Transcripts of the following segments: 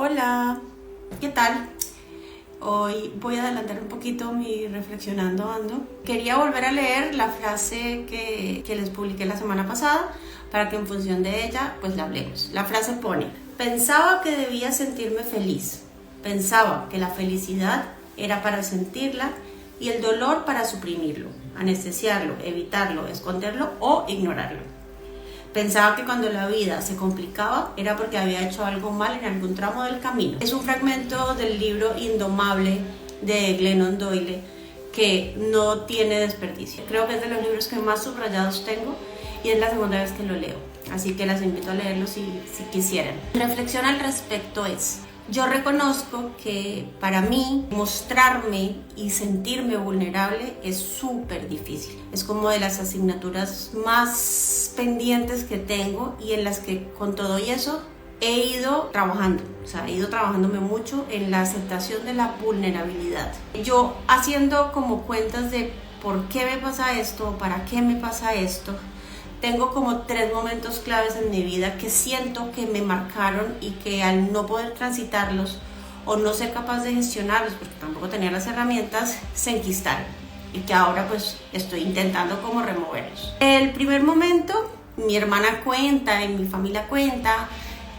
Hola, ¿qué tal? Hoy voy a adelantar un poquito mi reflexionando ando. Quería volver a leer la frase que les publiqué la semana pasada para que en función de ella pues la hablemos. La frase pone: pensaba que debía sentirme feliz, pensaba que la felicidad era para sentirla y el dolor para suprimirlo, anestesiarlo, evitarlo, esconderlo o ignorarlo. Pensaba que cuando la vida se complicaba era porque había hecho algo mal en algún tramo del camino. Es un fragmento del libro Indomable de Glennon Doyle que no tiene desperdicio. Creo que es de los libros que más subrayados tengo y es la segunda vez que lo leo. Así que las invito a leerlo si quisieran. Mi reflexión al respecto es: yo reconozco que para mí mostrarme y sentirme vulnerable es súper difícil. Es como de las asignaturas más pendientes que tengo y en las que con todo y eso he ido trabajando. He ido trabajándome mucho en la aceptación de la vulnerabilidad. Yo haciendo como cuentas de por qué me pasa esto, para qué me pasa esto, tengo como 3 momentos claves en mi vida que siento que me marcaron y que al no poder transitarlos o no ser capaz de gestionarlos, porque tampoco tenía las herramientas, se enquistaron y que ahora pues estoy intentando como removerlos. El primer momento, mi hermana cuenta, en mi familia cuenta,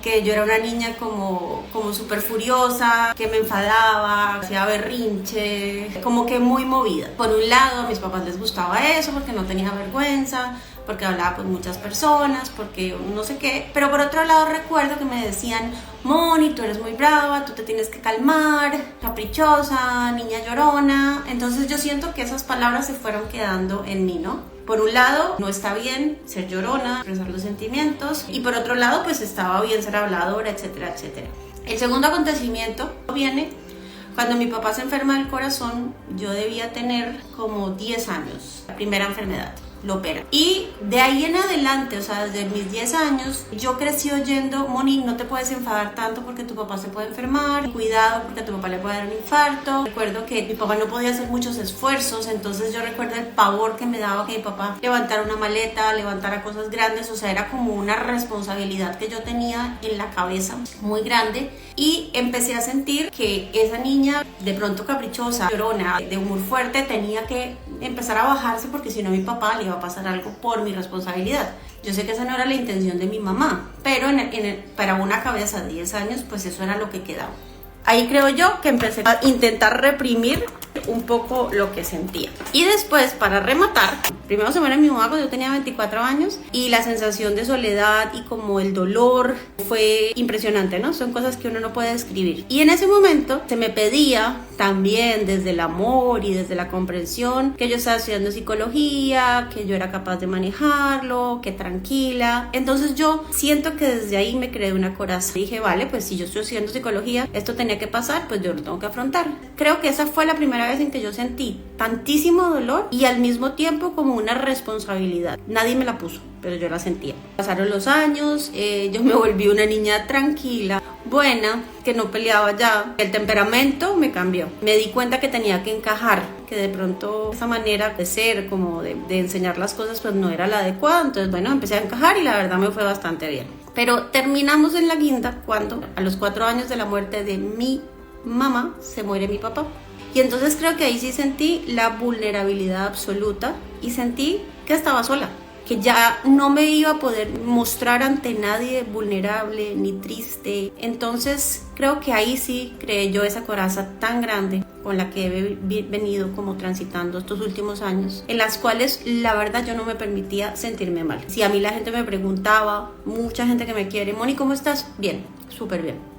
que yo era una niña como súper furiosa, que me enfadaba, hacía berrinche, como que muy movida. Por un lado, a mis papás les gustaba eso porque no tenía vergüenza, porque hablaba con muchas personas, porque no sé qué. Pero por otro lado recuerdo que me decían: Moni, tú eres muy brava, tú te tienes que calmar, caprichosa, niña llorona. Entonces yo siento que esas palabras se fueron quedando en mí, ¿no? Por un lado, no está bien ser llorona, expresar los sentimientos, y por otro lado, pues estaba bien ser habladora, etcétera, etcétera. El segundo acontecimiento viene cuando mi papá se enferma del corazón. Yo debía tener como 10 años, la primera enfermedad. Lo opera. Y de ahí en adelante, desde mis 10 años, yo crecí oyendo: Moni, no te puedes enfadar tanto porque tu papá se puede enfermar, cuidado porque a tu papá le puede dar un infarto. Recuerdo que mi papá no podía hacer muchos esfuerzos, entonces yo recuerdo el pavor que me daba que mi papá levantara una maleta, levantara cosas grandes. Era como una responsabilidad que yo tenía en la cabeza muy grande, y empecé a sentir que esa niña de pronto caprichosa, llorona, de humor fuerte, tenía que empezar a bajarse porque si no mi papá le iba a pasar algo por mi responsabilidad. Yo sé que esa no era la intención de mi mamá, pero para una cabeza de 10 años pues eso era lo que quedaba. Ahí creo yo que empecé a intentar reprimir un poco lo que sentía. Y después, para rematar, primero se muere mi mamá cuando yo tenía 24 años y la sensación de soledad y como el dolor fue impresionante, ¿no? Son cosas que uno no puede describir. Y en ese momento se me pedía también desde el amor y desde la comprensión que yo estaba estudiando psicología, que yo era capaz de manejarlo, que tranquila. Entonces yo siento que desde ahí me creé una coraza. Dije, vale, pues si yo estoy estudiando psicología, esto tenía que pasar, pues yo lo tengo que afrontar. Creo que esa fue la primera vez en que yo sentí tantísimo dolor y al mismo tiempo como una responsabilidad. Nadie me la puso, pero yo la sentía. Pasaron los años, yo me volví una niña tranquila, buena, que no peleaba ya. El temperamento me cambió. Me di cuenta que tenía que encajar, que de pronto esa manera de ser, como de enseñar las cosas, pues no era la adecuada. Entonces, bueno, empecé a encajar y la verdad me fue bastante bien. Pero terminamos en la guinda cuando a los 4 años de la muerte de mi mamá se muere mi papá. Y entonces creo que ahí sí sentí la vulnerabilidad absoluta y sentí que estaba sola, que ya no me iba a poder mostrar ante nadie vulnerable ni triste. Entonces creo que ahí sí creé yo esa coraza tan grande con la que he venido como transitando estos últimos años, en las cuales la verdad yo no me permitía sentirme mal. Si a mí la gente me preguntaba, mucha gente que me quiere: Moni, ¿cómo estás? Bien, súper bien.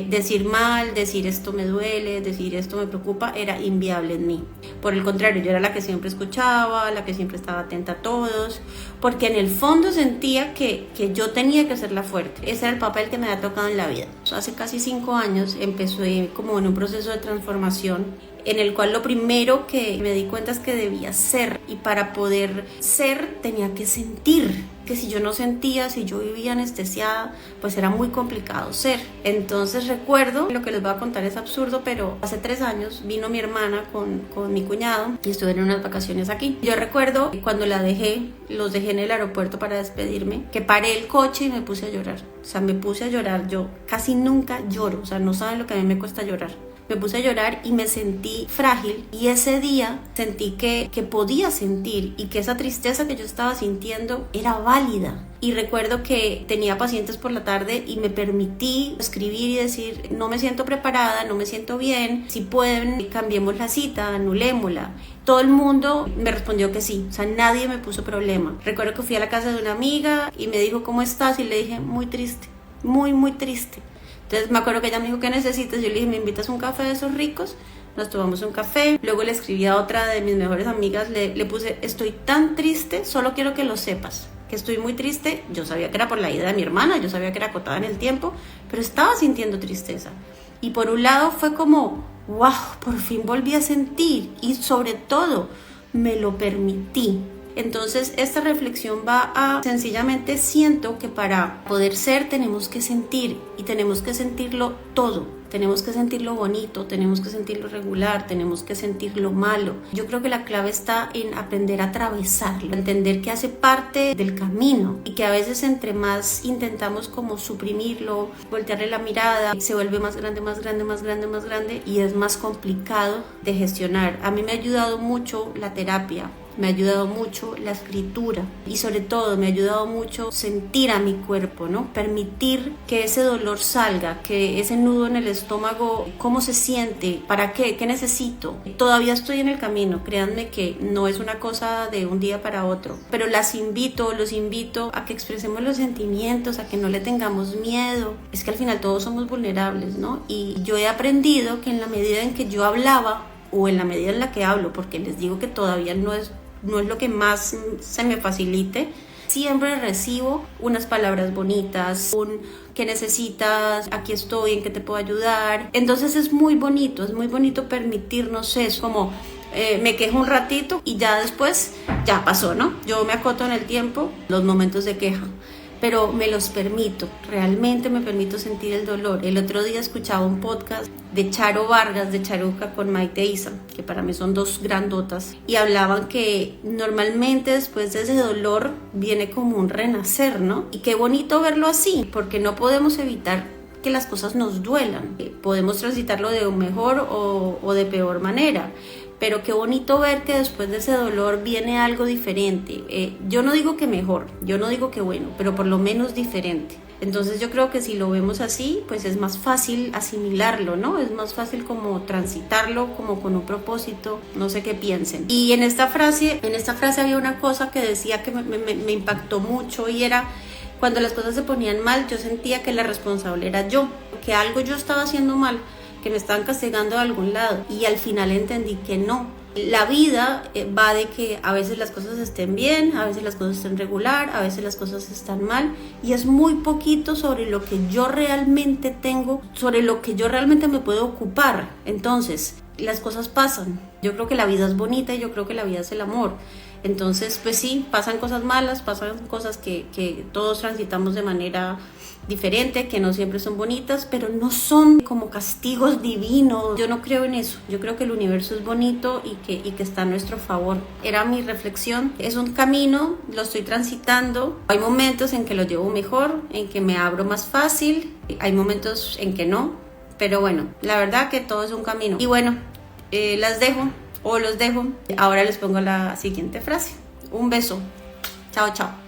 Decir mal, decir esto me duele, decir esto me preocupa, era inviable en mí. Por el contrario, yo era la que siempre escuchaba, la que siempre estaba atenta a todos, porque en el fondo sentía que yo tenía que ser la fuerte. Ese era el papel que me había tocado en la vida. Hace casi 5 años empecé como en un proceso de transformación en el cual lo primero que me di cuenta es que debía ser, y para poder ser tenía que sentir. que si yo no sentía, si yo vivía anestesiada, pues era muy complicado ser. Entonces recuerdo, lo que les voy a contar es absurdo, pero hace 3 años vino mi hermana con mi cuñado y estuvieron unas vacaciones aquí. Yo recuerdo cuando los dejé en el aeropuerto para despedirme, que paré el coche y me puse a llorar. O sea, me puse a llorar. Yo casi nunca lloro, o sea, no saben lo que a mí me cuesta llorar. Me puse a llorar y me sentí frágil, y ese día sentí que podía sentir y que esa tristeza que yo estaba sintiendo era válida. Y recuerdo que tenía pacientes por la tarde y me permití escribir y decir: no me siento preparada, no me siento bien, si pueden cambiemos la cita, anulémosla. Todo el mundo me respondió que sí, o sea, nadie me puso problema. Recuerdo que fui a la casa de una amiga y me dijo: ¿cómo estás? Y le dije: muy triste, muy triste. Entonces me acuerdo que ella me dijo: ¿qué necesitas? Yo le dije: ¿me invitas a un café de esos ricos? Nos tomamos un café. Luego le escribí a otra de mis mejores amigas, le puse: estoy tan triste, solo quiero que lo sepas, que estoy muy triste. Yo sabía que era por la ida de mi hermana, yo sabía que era acotada en el tiempo, pero estaba sintiendo tristeza. Y por un lado fue como: wow, por fin volví a sentir, y sobre todo me lo permití. Entonces esta reflexión va a, sencillamente siento que para poder ser tenemos que sentir, y tenemos que sentirlo todo. Tenemos que sentir lo bonito, tenemos que sentir lo regular, tenemos que sentir lo malo. Yo creo que la clave está en aprender a atravesarlo, entender que hace parte del camino, y que a veces entre más intentamos como suprimirlo, voltearle la mirada, se vuelve más grande, y es más complicado de gestionar. A mí me ha ayudado mucho la terapia. Me ha ayudado mucho la escritura, y sobre todo me ha ayudado mucho sentir a mi cuerpo, ¿no? Permitir que ese dolor salga, que ese nudo en el estómago, cómo se siente, para qué necesito. Todavía estoy en el camino, créanme que no es una cosa de un día para otro, pero los invito a que expresemos los sentimientos, a que no le tengamos miedo. Es que al final todos somos vulnerables, ¿no? Y yo he aprendido que en la medida en que yo hablaba, o en la medida en la que hablo, porque les digo que todavía no es lo que más se me facilite, siempre recibo unas palabras bonitas, ¿qué necesitas? Aquí estoy, ¿en qué te puedo ayudar? Entonces es muy bonito permitirnos eso, como me quejo un ratito y ya después ya pasó, ¿no? Yo me acoto en el tiempo los momentos de queja, pero me los permito, realmente me permito sentir el dolor. El otro día escuchaba un podcast de Charo Vargas, de Charuca, con Maite Isa, que para mí son 2 grandotas, y hablaban que normalmente después de ese dolor viene como un renacer, ¿no? Y qué bonito verlo así, porque no podemos evitar que las cosas nos duelan. Podemos transitarlo de mejor o de peor manera, pero qué bonito ver que después de ese dolor viene algo diferente. Yo no digo que mejor, yo no digo que bueno, pero por lo menos diferente. Entonces yo creo que si lo vemos así, pues es más fácil asimilarlo, ¿no? Es más fácil como transitarlo como con un propósito, no sé qué piensen. Y en esta frase había una cosa que decía que me impactó mucho, y era: cuando las cosas se ponían mal, yo sentía que la responsable era yo, que algo yo estaba haciendo mal, que me estaban castigando de algún lado, y al final entendí que no. La vida va de que a veces las cosas estén bien, a veces las cosas estén regular, a veces las cosas están mal, y es muy poquito sobre lo que yo realmente tengo, sobre lo que yo realmente me puedo ocupar. Entonces, las cosas pasan. Yo creo que la vida es bonita y yo creo que la vida es el amor. Entonces, pues sí, pasan cosas malas, pasan cosas que todos transitamos de manera diferente, que no siempre son bonitas, pero no son como castigos divinos. Yo no creo en eso. Yo creo que el universo es bonito y que está a nuestro favor. Era mi reflexión. Es un camino, lo estoy transitando. Hay momentos en que lo llevo mejor, en que me abro más fácil. Hay momentos en que no. Pero bueno, la verdad que todo es un camino. Y bueno, los dejo. Ahora les pongo la siguiente frase. Un beso. Chao, chao.